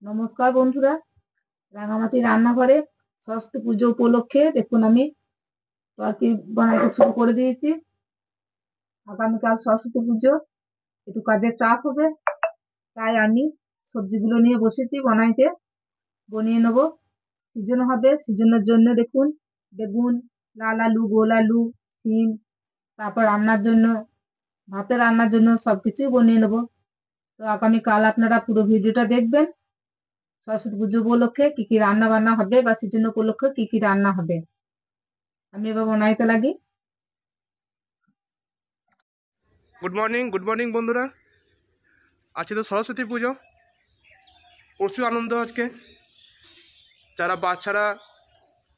নমস্কার বন্ধুরা, রাঙামাটি রান্নাঘরে সরস্বতী পুজো উপলক্ষে দেখুন আমি তরকারি বানাতে শুরু করে দিয়েছি। আগামীকাল সরস্বতী পুজো, একটু কাজের চাপ হবে, তাই আমি সবজিগুলো নিয়ে বসেছি বনিয়ে নেবো। সিজন হবে, সিজনের জন্য দেখুন বেগুন, লাল আলু, গোল আলু, সিম, তারপর ভাতে রান্নার জন্য সবকিছুই বনিয়ে নেবো। তো আগামীকাল আপনারা পুরো ভিডিওটা দেখবেন। সরস্বতী পুজো উপলক্ষে কি কি রান্না বান্না হবে বা সিজন উপলক্ষে কি কি রান্না হবে আমি এবার বানাইতে লাগি। গুড মর্নিং বন্ধুরা। আজকে তো সরস্বতী পুজো, প্রচুর আনন্দ আজকে। যারা বাচ্চারা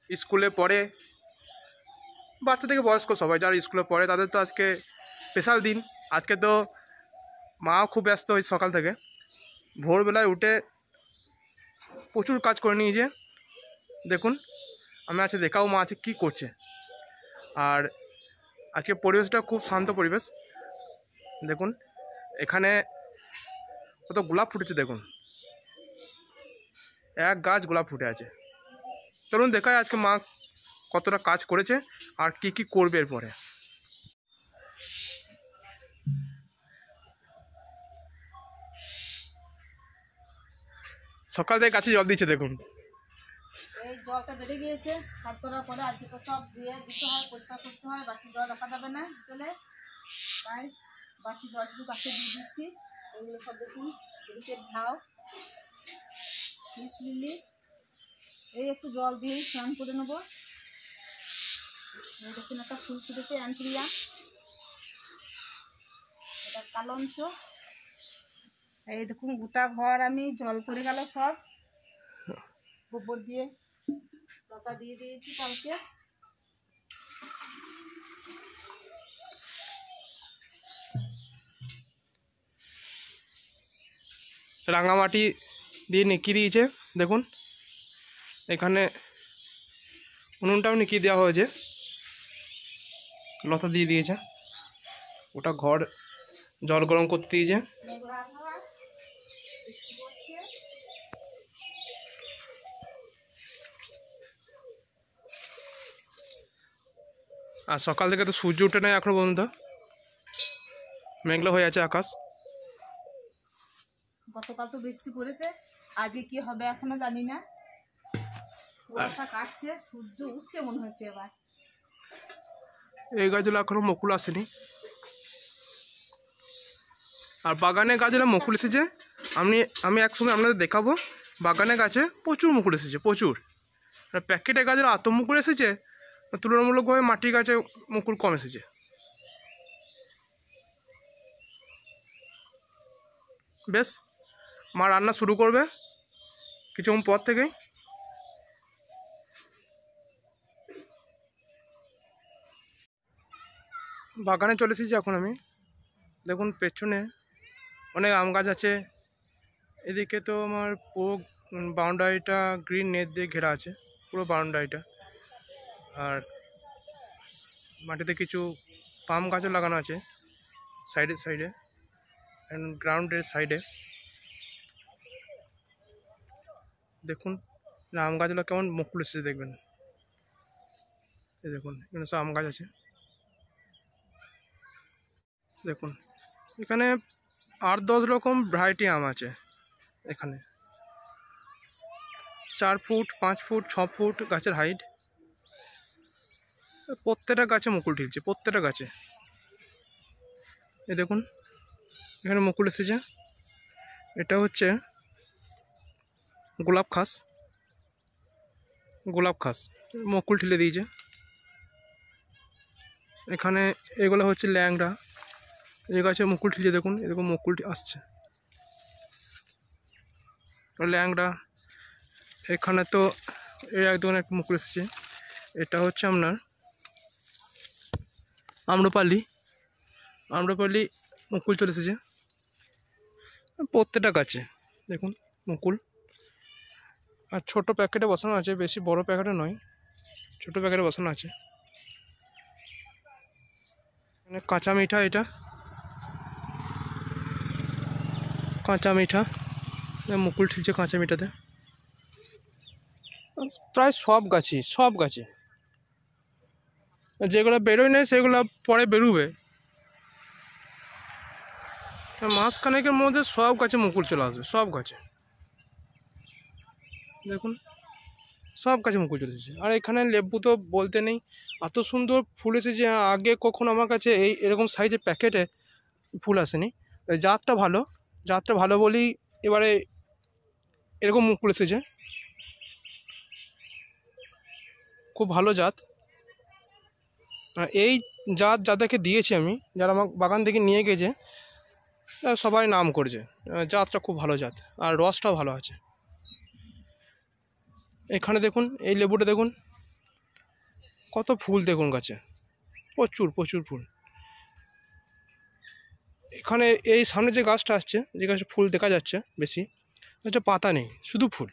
স্কুলে পড়ে, বাচ্চা থেকে বয়স্ক সবাই যারা স্কুলে পড়ে, তাদের তো আজকে স্পেশাল দিন। আজকে তো মাও খুব ব্যস্ত ওই সকাল থেকে, ভোরবেলায় উঠে প্রচুর কাজ করে নিয়েছে। দেখুন, আমি আজকে দেখাও মা আছে কী করছে। আর আজকে পরিবেশটা খুব শান্ত পরিবেশ। দেখুন এখানে কত গোলাপ ফুটেছে, দেখুন এক গাছ গোলাপ ফুটে আছে। চলুন দেখায় আজকে মা কতটা কাজ করেছে আর কি কি করবে এরপরে। সকাল থেকে গাছে জল দিচ্ছে, দেখুন এই জলটা বেড়ে গিয়েছে, কাজ করার পরে আজকে তো সব দিয়ে দিতে হয়, পরিষ্কার করতে হয়, বাকি জল রাখা যাবে না বিকেলে, তাই বাকি জলটুকু গাছে দিয়ে দিচ্ছি। এগুলো সব দেখুন, এদিকের ঝাউ, লিলি, এই একটু জল দিয়েই স্নান করে নেবো। দেখুন একটা ফুল ফুটেছে অ্যান্থিরিয়া, এটা কালঞ্চ। এই দেখুন গোটা ঘর আমি জল পড়ে গেল, সব গোবর দিয়ে লতা দিয়ে দিয়েছি কালকে। রাঙামাটি দিয়ে নিকিয়ে দিয়েছে, দেখুন এখানে উনুনটাও নিকিয়ে দেওয়া হয়েছে, লতা দিয়ে দিয়েছে, ওটা ঘর জল গরম করতে দিয়েছে। আর সকাল থেকে তো সূর্য উঠে নেয় এখনো পর্যন্ত, মেঘলা হয়ে আছে আকাশ। গতকাল তো বৃষ্টি পড়েছে, আজকে কি হবে এখনো জানি না। কুয়াশা কাটছে, সূর্য উঠছে মনে হচ্ছে এবার। এই গাছগুলো এখনো মুকুল আসেনি, আর বাগানে গাছগুলো মুকুল এসেছে। আমি একসময় আপনাদের দেখাবো, বাগানে গাছে প্রচুর মুকুল এসেছে, প্রচুর। আর প্যাকেটের গাছের এত মুকুল এসেছে, তুলনামূলকভাবে মাটির গাছে মুকুল কম এসেছে। বেশ, মা রান্না শুরু করবে কিছুক্ষণ পর থেকেই। বাগানে চলে এসেছি এখন আমি। দেখুন পেছনে অনেক আম গাছ আছে, এদিকে তো আমার পুরো বাউন্ডারিটা গ্রিন নেট দিয়ে ঘেরা আছে, পুরো বাউন্ডারিটা। আর মাটিতে কিছু পাম গাছও লাগানো আছে সাইডে অ্যান্ড গ্রাউন্ডের সাইডে। দেখুন আম গাছগুলো কেমন মুকুল এসেছে, দেখবেন। এই দেখুন এখানে সব আম গাছ আছে, দেখুন এখানে 8-10 রকম ভ্যারাইটি আম আছে এখানে। 4 ফুট, 5 ফুট, 6 ফুট গাছের হাইট। প্রত্যেকটা গাছে মুকুল ঠিকছে, প্রত্যেকটা গাছে। এই দেখুন এখানে মুকুল এসেছে। এটা হচ্ছে গোলাপ খাস, মুকুল ঠিলে দিয়েছে। এখানে এগুলো হচ্ছে ল্যাংড়া, এই গাছে মুকুল ঠিলছে, দেখুন এরকম মুকুল আসছে ল্যাংড়া। এখানে তো এর একদম একটা মুকুল এসেছে। এটা হচ্ছে আপনার আম্রপালি মুকুল চলে এসেছে প্রত্যেকটা গাছে, দেখুন মুকুল। আর ছোট প্যাকেটে বসানো আছে, বেশি বড় প্যাকেটে নয়, ছোট প্যাকেটে বসানো আছে। মানে কাঁচা মিঠা, এটা কাঁচা মিঠা মুকুল ঠিকছে কাঁচা মিটাতে। প্রায় সব গাছই যেগুলো বেরোয় না সেগুলো পরে বেরোবে। মাসখানেকের মধ্যে সব গাছে মুকুল চলে আসবে, সব গাছে দেখুন, সব গাছে মুকুল চলে এসেছে। আর এখানে লেবু তো বলতে নেই, এত সুন্দর ফুল এসেছে। আগে কখনো আমার কাছে এরকম সাইজের প্যাকেটে ফুল আসেনি। জাতটা ভালো বলেই এবারে এরকম মুকুল এসেছে। খুব ভালো জাত। আর এই জাত যাদেরকে দিয়েছি আমি, যারা আমার বাগান থেকে নিয়ে গেছে, তারা সবাই নাম করেছে জাতটা খুব ভালো জাত, আর রসটাও ভালো আছে। এখানে দেখুন, এই লেবুটা দেখুন কত ফুল, দেখুন গাছে প্রচুর ফুল। এখানে এই সামনে যে গাছটা আসছে, যে গাছটা ফুল দেখা যাচ্ছে বেশি, এটা পাতা নেই, শুধু ফুল,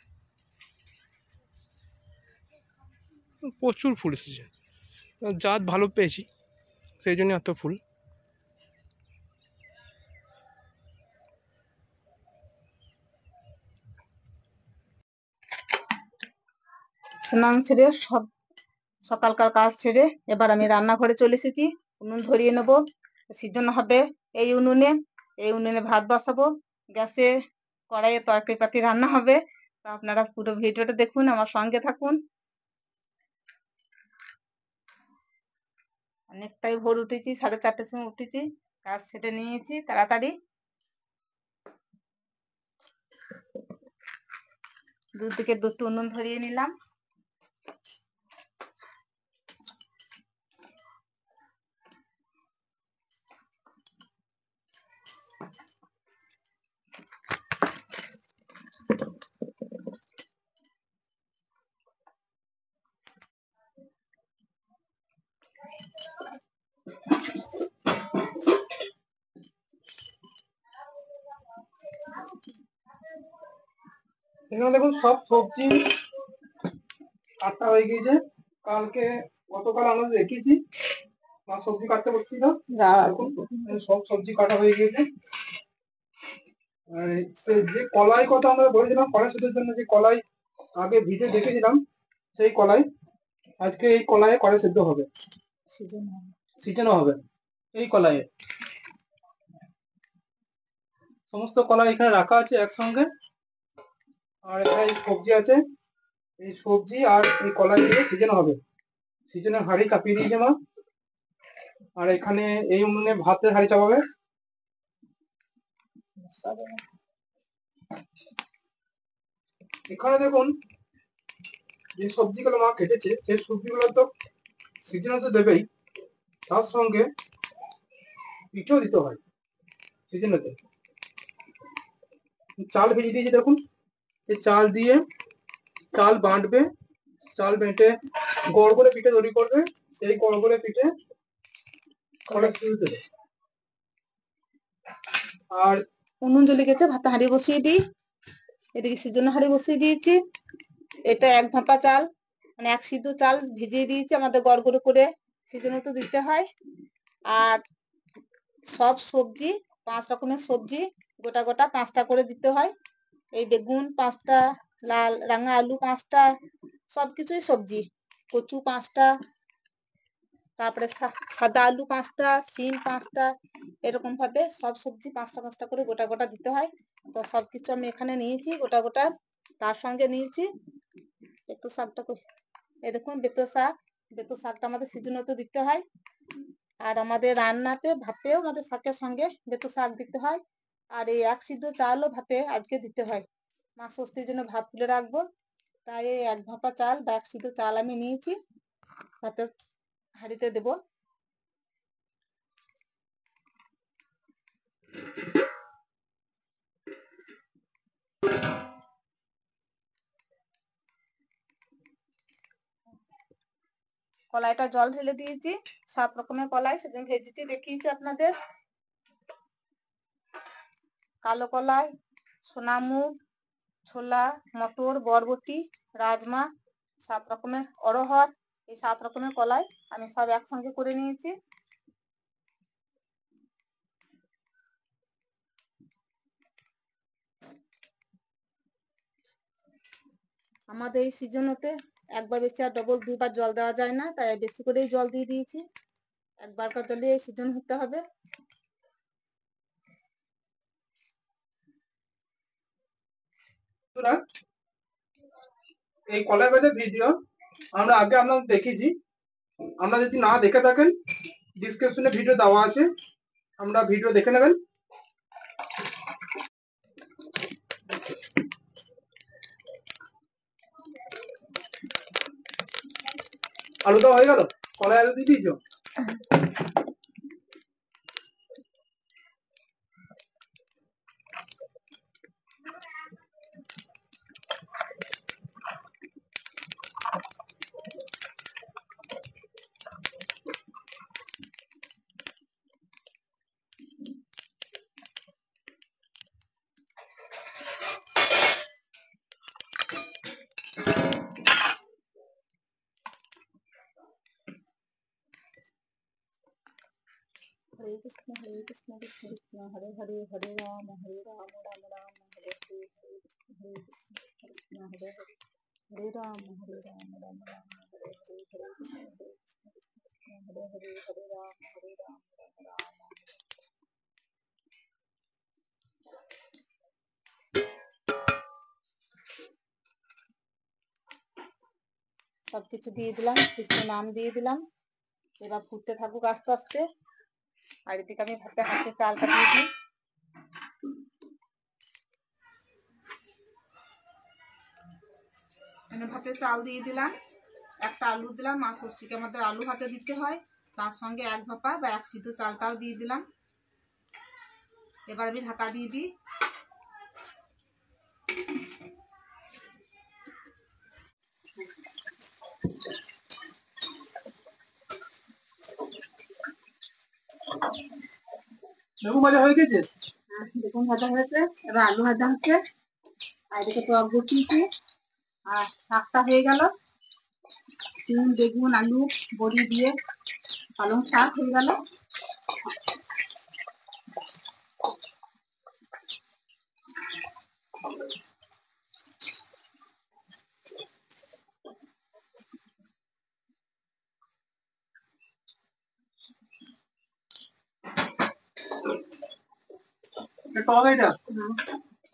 প্রচুর ফুল এসেছে। জাত ভালো পেয়েছি, সেই জন্য এত ফুল। স্নান সেরে সব সকালকার কাজ ছেড়ে এবার আমি রান্নাঘরে চলে এসেছি। উনুন ধরিয়ে নেব। সিজন হবে এই উনুনে ভাত বসাবো। গ্যাসে কড়াইয়ে তরকারি পাতি রান্না হবে। তো আপনারা পুরো ভিডিওটা দেখুন, আমার সঙ্গে থাকুন। অনেকটাই ভোর উঠেছি, 4:30টার সময় উঠেছি, কাজ সেরে নিয়েছি তাড়াতাড়ি। দুদিকে দুটো উনুন ধরিয়ে নিলাম। এখানে দেখুন সব সবজি কাটা হয়ে গিয়েছে। গতকাল আমরা রেখেছি, মা সবজি কাটতে বসছিল, সব সবজি কাটা হয়ে গিয়েছে। আর যে কলাই কথা আমরা বলেছিলাম কড়াই সেদ্ধর জন্য, যে কলাই আগে ভিজে দেখেছিলাম, সেই কলাই আজকে এই কলাইয়ে কড়াই সেদ্ধ হবে, সিজনও হবে এই কলাইয়ে। সমস্ত কলাই এখানে রাখা আছে একসঙ্গে। আর এখানে সবজি আছে, এই সবজি আর এই কলাই দিয়ে সিজন হবে। সিজনের হাঁড়ি চাপিয়ে দিয়েছে মা। আর এখানে এই উনুনে ভাতের হাঁড়ি চাপাবে। এখানে দেখুন যে সবজিগুলো মা কেটেছে, সেই সবজিগুলো তো সিজনে তো দেবেই, তার সঙ্গে পিঠেও দিতে হয় সিজনেতে। চাল ভেজে দিয়েছে দেখুন, এই চাল দিয়ে চাল বাঁটবে, চাল বেটে গড় করে পিঠে তৈরি করবে। সেই গড় করে পিঠে কড়াই সিদ্ধ দেবে। আর উনুন জ্বলে গেছে, ভাতে হাঁড়ি বসিয়ে দিই। এদিকে সিজনে হাঁড়ি বসিয়ে দিয়েছি। এটা এক ভাপা চাল, মানে এক সিদ্ধ চাল ভিজিয়ে দিয়েছি, আমাদের গড় করে সিজনে তো দিতে হয়। আর সব সবজি, 5 রকমের সবজি গোটা গোটা 5টা করে দিতে হয়। এই বেগুন 5টা, লাল রাঙা আলু 5টা, সবকিছুই সবজি। কচু 5টা, তারপরে সাদা আলু 5টা, সিম 5টা, এরকম ভাবে সব সবজি 5টা 5টা করে গোটা গোটা দিতে হয়। তো সবকিছু আমি এখানে নিয়েছি গোটা গোটা। তার সঙ্গে নিয়েছি একটু শাকটা, এই দেখুন বেতো শাকটা আমাদের সিজনে তো দিতে হয়। আর আমাদের রান্নাতে ভাতেও আমাদের শাকের সঙ্গে বেতো শাক দিতে হয়। আর এই এক সিদ্ধ চালও ভাতে আজকে দিতে হয়। মা ষষ্ঠীর জন্য ভাত তুলে রাখবো, তাই এই এক ভাপা চাল বা এক সিদ্ধ চাল আমি নিয়েছি, ভাতের হাঁড়িতে দেবো। কলাইটা জল ঢেলে দিয়েছি, 7 রকমের কলাই সেদিন ভেজেছি, দেখিয়েছি আপনাদের। কালো কলাই, সোনামুগ, ছোলা, মটর, বরবটি, রাজমা, 7 রকমের অড়হর, এই 7 রকমের কলাই আমি সব একসঙ্গে করে নিয়েছি। আমাদের এই সিজনেতে একবার বেশি আর ডবল দুবার জল দেওয়া যায় না, তাই বেশি করেই জল দিয়ে দিয়েছি। একবারকার জলে এই সিজন হতে হবে। বন্ধুরা, এই কলাই ভাজার ভিডিও আমরা আগে আপনাদের দেখেছি। আমরা যদি না দেখে থাকেন, ডিসক্রিপশনে ভিডিও দেওয়া আছে, আমরা ভিডিও দেখে নেবেন। আলু দেওয়া হয়ে গেল, কলাই আলু দিয়ে দিয়েছো। হরে কৃষ্ণ কৃষ্ণ কৃষ্ণ হরে হরে, হরে রাম রাম রাম হরে হরে, হরে কৃষ্ণ কৃষ্ণ কৃষ্ণ হরে হরে, হরে রাম রাম হরে হরে, হরে কৃষ্ণ কৃষ্ণ কৃষ্ণ হরে হরে, হরে রাম রাম রাম। সবকিছু দিয়ে দিলাম, কৃষ্ণ নাম দিয়ে দিলাম। এবার ফুটতে থাকুক আস্তে আস্তে। আর এদিকে আমি হাতে চালটা দিয়ে দিই। ভাতে চাল দিয়ে দিলাম, একটা আলু দিলাম। মা ষষ্ঠীকে আমাদের আলু ভাতে দিতে হয়, তার সঙ্গে এক ভাপা বা এক সিদ্ধ চালটাও দিয়ে দিলাম। এবার আমি ঢাকা দিয়ে দিই। বেগুন ভাজা হয়ে গেছে। বেগুন ভাজা হয়েছে, এবার আলু ভাজা হচ্ছে। আর এদিকে টক বসিয়েছি, আর শাকটা হয়ে গেল। সিম, বেগুন, আলু, বড়ি দিয়ে পালং শাক হয়ে গেল।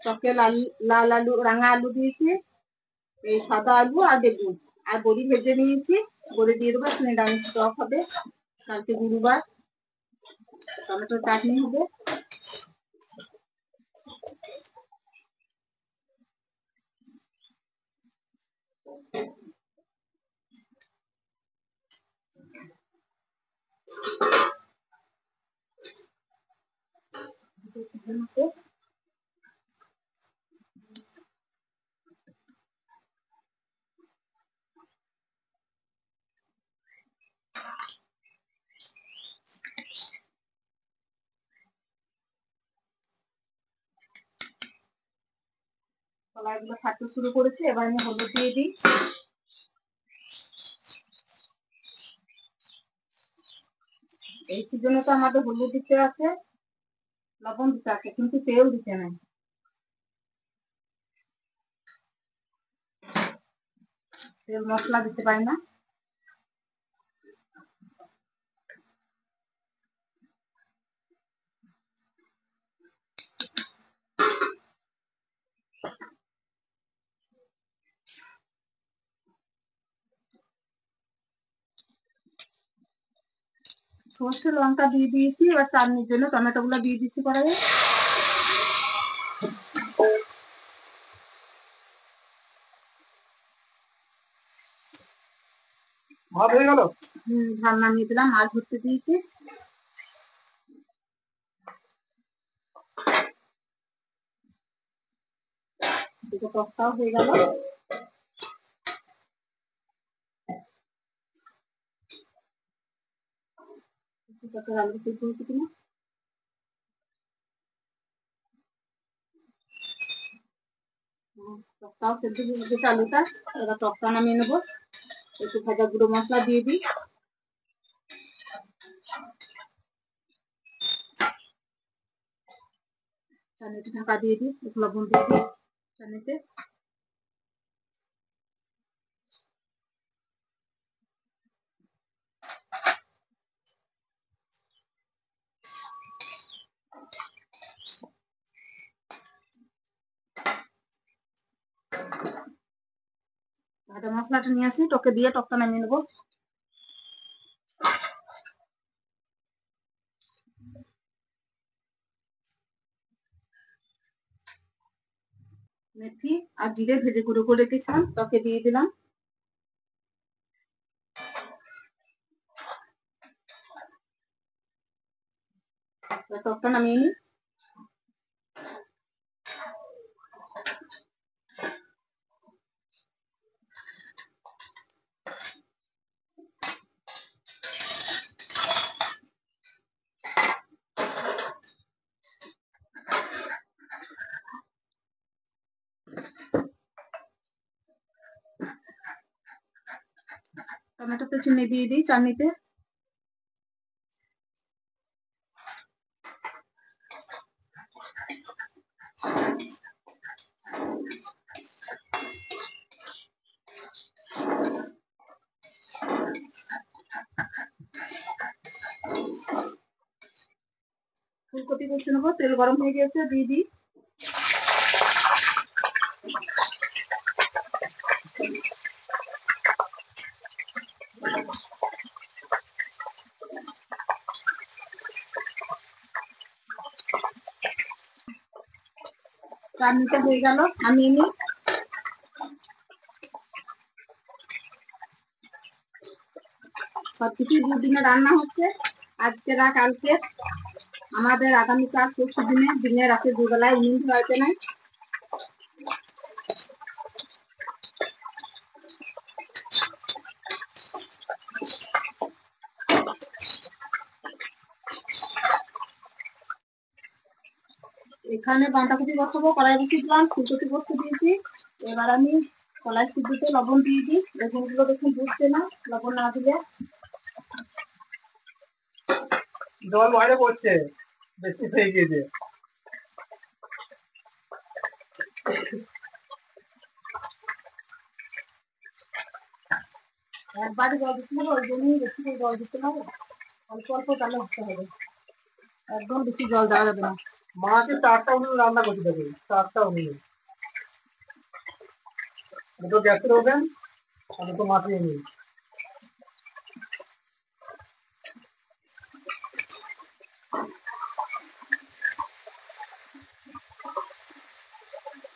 টকে লাল লাল আলু, রাঙা আলু দিয়েছি, এই সাদা আলু আর বেগুন আর বড়ি ভেজে নিয়েছি। বড়ি দিয়ে দেবো, নিরামিষ টক হবে। কালকে গুরুবার, টমেটো চাটনি হবে। কলাইগুলো থাকতে শুরু করেছে, এবার আমি হলুদ দিয়ে দিই। এই সিজনে তো আমাদের হলুদ দিতে আছে, লবণ দিতে আছে, কিন্তু তেল দিতে নাই। তেল মশলা দিতে পারি না। সর্ষে লঙ্কা দিয়ে দিয়েছি, এবার চাটনির জন্য টমেটো গুলো দিয়ে দিচ্ছি কড়াইয়ে। ভাত হয়ে গেল। ভাত নামিয়ে দিলাম, মাছ ধরতে দিয়েছি। দুটো টকটাও হয়ে গেল। আলু সিদ্ধ হয়েছে কিনা, টকটাও সেদ্ধ হয়ে গেছে আলুটা। এবার টকটা নামিয়ে নেবো। একটু ভাজা গুঁড়ো মশলা দিয়ে দিই। চাটনিতে ঢাকা দিয়ে দিই, একটু লবণ দিয়ে দিই চাটনিতে। মশলাটা নিয়ে আসি, টকে দিয়ে টকটা নামিয়ে নেবো। মেথি আর জিরে ভেজে গুঁড়ো করে রেখেছিলাম, টকে দিয়ে দিলাম। টকটা নামিয়ে নিই। টমেটোতে চিনি দিয়ে দিই চাটনিতে। ফুলকপি কষে নেবো, তেল গরম হয়ে গেছে, দিয়ে দিই। চাটনিটা হয়ে গেল, নামিয়ে নিই। সবকিছু দুদিনে রান্না হচ্ছে, আজকে আর কালকে। আমাদের আগামীকাল পরশু দিনে রাতে দুবেলায় উনুন ধরাইতে নাই। এখানে বাঁধাকপি বসাবো, কড়াই বসিয়ে দিলাম, ফুলকপি বসতে দিয়েছি। এবার আমি কলাই সিদ্ধতে লবণ দিয়ে দিই। বেগুনগুলো দেখুন বুঝছে না, লবণ না দিলে। জল বাইরে পড়ছে, বেশি হয়ে গিয়েছে। একবারই জল দিতে হবে, ওই জন্যই বেশি করে জল দিতে হবে। অল্প অল্প জলে হতে হবে, একদম বেশি জল দেওয়া যাবে না। মাকে 4টা উনুন রান্না করতে থাকে, 4টা উনুন। দুটো গ্যাসের ওভেন আর দুটো মাটির উনুন।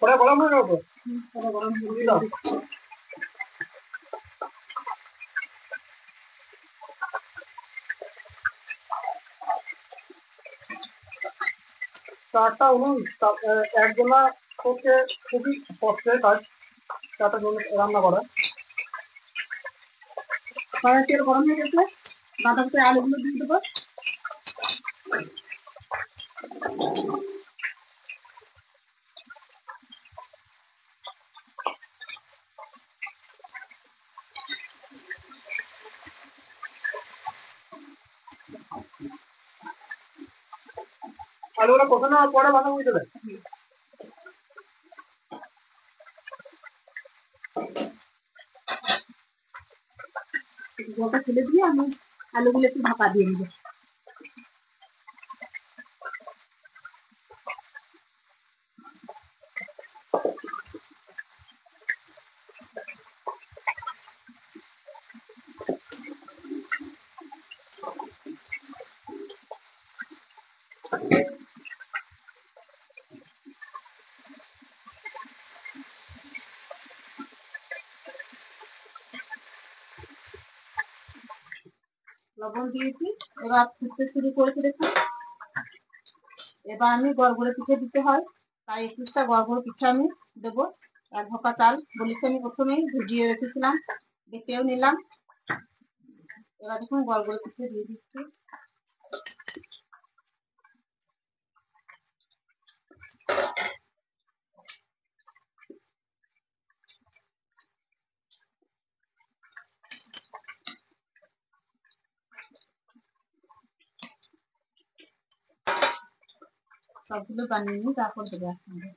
ওরা গরম হয়ে যাবে, গরম দিয়ে দাও। চারটা উনুন একজনা করতে খুবই কষ্টের কাজ, 4টা উনুন রান্না করা। কড়াই তেল গরম হয়ে গেছে, বাঁধাকপি আলুগুলো দিয়ে দেবো। আলুগুলো কষানো হওয়ার পরে বাঁধাকপি দেবে। জলটা ফেলে দিয়ে আমি আলুগুলো একটু ঢাকা দিয়ে নেবো। লবণ দিয়েছি, এবার ফুটতে শুরু করেছে দেখুন। এবার আমি গড়গড়ে পিঠে দিতে হয়, তাই 21টা গড়গড়ে পিঠে আমি দেবো। 1 ভাপা চাল বলেছি আমি প্রথমেই ভিজিয়ে রেখেছিলাম, বেটেও নিলাম। এবার দেখুন গড়গড়ে পিঠে দিয়ে দিচ্ছি। সবগুলো বানিয়ে নিই, তারপর দেবো একসঙ্গে।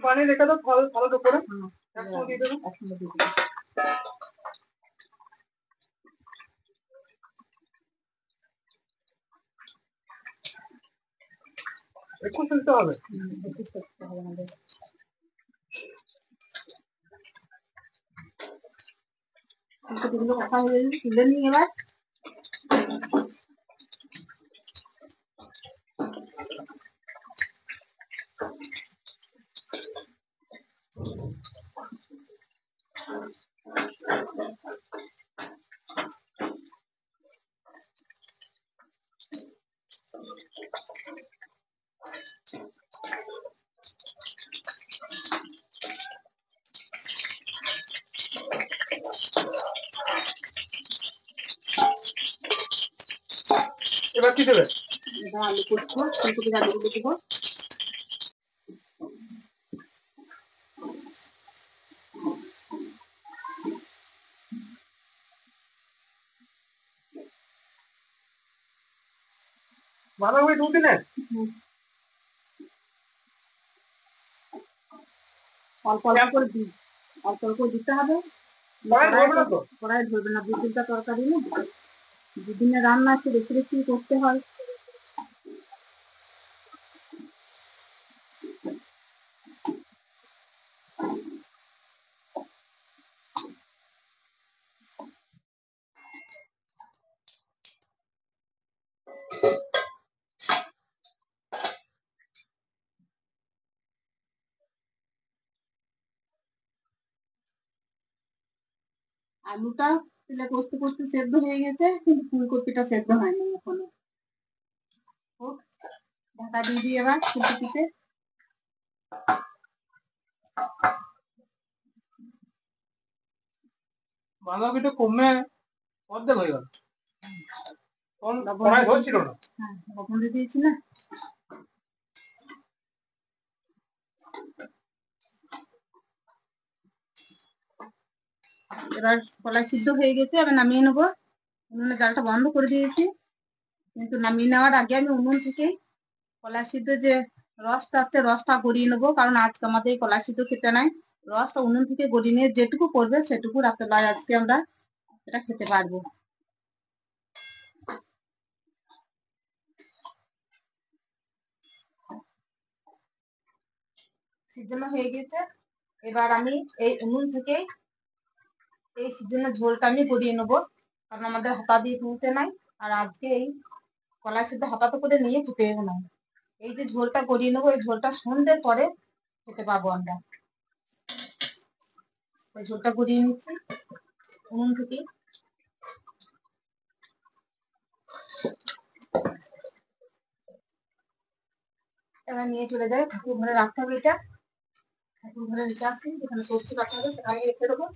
বানিয়ে রেখে দাও, ভালো করে একসঙ্গে দিয়ে দেবো। একসঙ্গে দিয়ে দেবো। একটু শুনতে হবে। একটু করতে হবে আমাদের। ফুলকপিগুলো কষা হয়ে গেলে তুলে নিই এবার। এবার কি দেবে? এবার আলু করবো, ফুলকপির আলুগুলো দেবো। বাঁধাকপি তুলতে নেন। অল্প অল্প করে দিই, অল্প অল্প দিতে হবে। কড়াই ধরবে না তো? কড়াই ধরবে না, 2-3টা তরকারি না, দুদিনের রান্না একটু বেশি বেশি করতে হয়। আলুটা তেলে কষতে কষতে সেদ্ধ হয়ে গেছে, কিন্তু ফুলকপিটা সেদ্ধ হয়নি এখনো। হোক, ঢাকা দিয়ে দিই এবার ফুলকপিতে। বাঁধাকপিটা কমে অর্ধেক হয়ে গেল। লবণ কড়াই দিয়ে ধরছিল দিয়েছি। না। হ্যাঁ, লবণ দিয়ে দিয়েছি না। এবার কলাই সিদ্ধ হয়ে গেছে, এবার নামিয়ে নেবো। উনুনের জালটা বন্ধ করে দিয়েছি, কিন্তু নামিয়ে নেওয়ার আগে আমি উনুন থেকে কলাই সিদ্ধ যে রসটা আছে রসটা গড়িয়ে নেবো, কারণ আজকে আমাদের কলাই সিদ্ধ খেতে নাই। রসটা উনুন থেকে গড়িয়ে নিয়ে যেটুকু করবে সেটুকু রাতে বেলায় আজকে আমরা এটা খেতে পারবো। সিদ্ধ হয়ে গেছে, এবার আমি এই উনুন থেকে এই সিজনের ঝোলটা আমি গড়িয়ে নেবো, কারণ আমাদের হাতা দিয়ে তুলতে নাই। আর আজকে এই কলাই সিদ্ধ হাতাতে করে নিয়ে খেতে হবে না। এই যে ঝোলটা গড়িয়ে নেবো, এই ঝোলটা সন্ধ্যের পরে খেতে পাবো আমরা। এই ঝোলটা গড়িয়ে নিচ্ছি উনুন থেকে। এবার নিয়ে চলে যাই ঠাকুর ঘরে রাখতে হবে। এটা ঠাকুর ঘরে রেখে আসি, যেখানে ষষ্ঠী কাটা হবে সেখানে রেখে দেবো।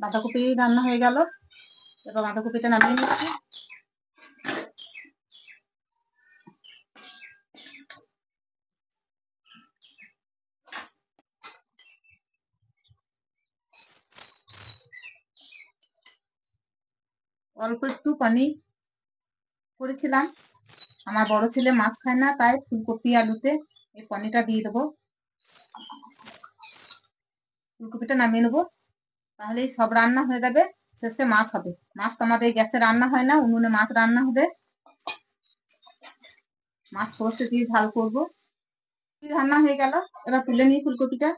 বাঁধাকপি রান্না হয়ে গেল, এবার বাঁধাকপিটা নামিয়ে নিচ্ছি। অল্প একটু পানি করেছিলাম, আমার বড় ছেলে মাছ খায় না, তাই ফুলকপি আলুতে এই পানিটা দিয়ে দেবো। ফুলকপিটা নামিয়ে নেবো, তাহলেই সব রান্না হয়ে যাবে। শেষে মাছ হবে। মাছ তো আমাদের গ্যাসে রান্না হয় না, উনুনে মাছ রান্না হবে। মাছ সর্ষে দিয়ে ঝাল করবো। রান্না হয়ে গেল, এবার তুলে নিই ফুলকপিটা।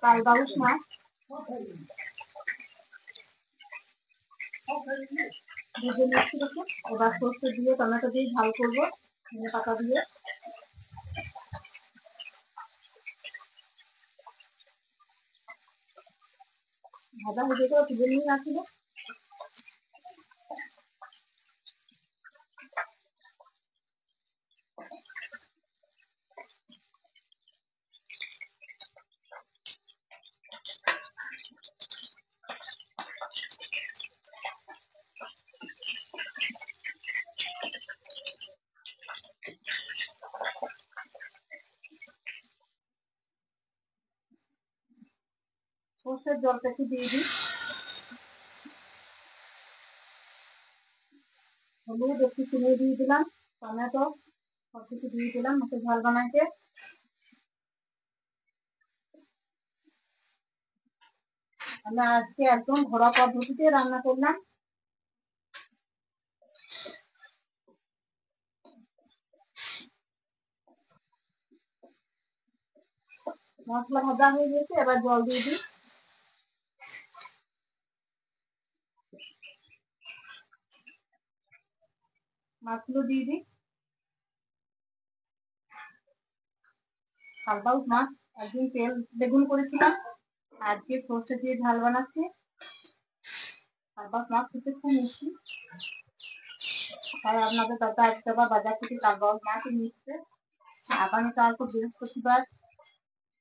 কালবাউস মাছ ভেজে নিচ্ছি দেখো। এবার সর্ষে দিয়ে টমেটো দিয়ে ঝাল করবো, ধনে পাতা দিয়ে। ভাজা হয়ে যেতে তুলে নিয়ে আসবো। সর্ষের জলটা একটু দিয়ে দিই, হলুদ একটু চিনি দিয়ে দিলাম, টমেটো সব কিছু দিয়ে দিলাম মাছের ঝাল বানাইতে। আমি আজকে একদম ঘরোয়া পদ্ধতিতে রান্না করলাম। মশলা ভাজা হয়ে গেছে, এবার জল দিয়ে দিই। মাছগুলো দিয়ে দিই। কালবাউস মাছ একদিন তেল বেগুন করেছিলাম, আজকে সর্ষে দিয়ে ঝাল বানাচ্ছি। কালবাউস মাছ খেতে খুব মিষ্টি, তাই আপনাদের দাদা একটা বা বাজার থেকে কালবাউস মাছ নিয়ে এসছে। আগামীকাল তো বৃহস্পতিবার,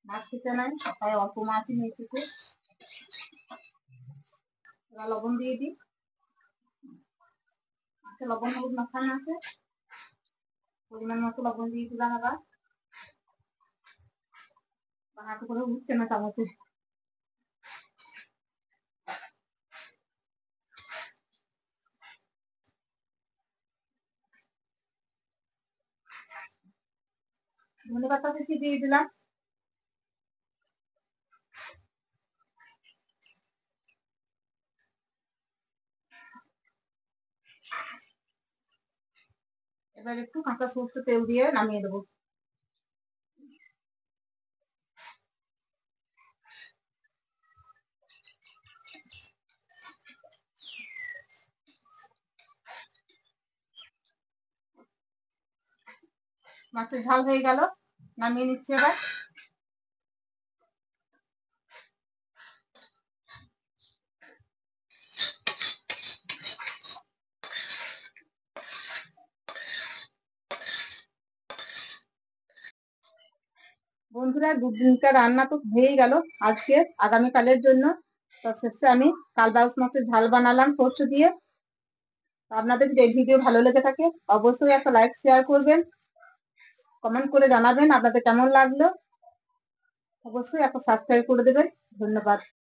মাছ খেতে নাই, তাই অল্প মাছই নিয়ে এসেছে। এবার লবণ দিয়ে দিই। লবণ হলুদ মাখানো আছে, পরিমাণ মতো লবণ দিয়ে দিলাম। আবার হাঁটু করে উঠছে না চামচে। ধনে পাতা কুচি দিয়ে দিলাম। এবার একটু কাঁচা সরষে তেল দিয়ে নামিয়ে দেবো। মাছের ঝাল হয়ে গেল, নামিয়ে নিচ্ছি এবার। বন্ধুরা, দুদিনকার রান্না তো হয়েই গেল আজকে আগামীকালের জন্য। তো শেষে আমি কালবাউস মাছের ঝাল বানালাম সর্ষে দিয়ে। আপনাদের যদি এই ভিডিও ভালো লেগে থাকে অবশ্যই একটা লাইক শেয়ার করবেন, কমেন্ট করে জানাবেন আপনাদের কেমন লাগলো। অবশ্যই একটা সাবস্ক্রাইব করে দেবেন। ধন্যবাদ।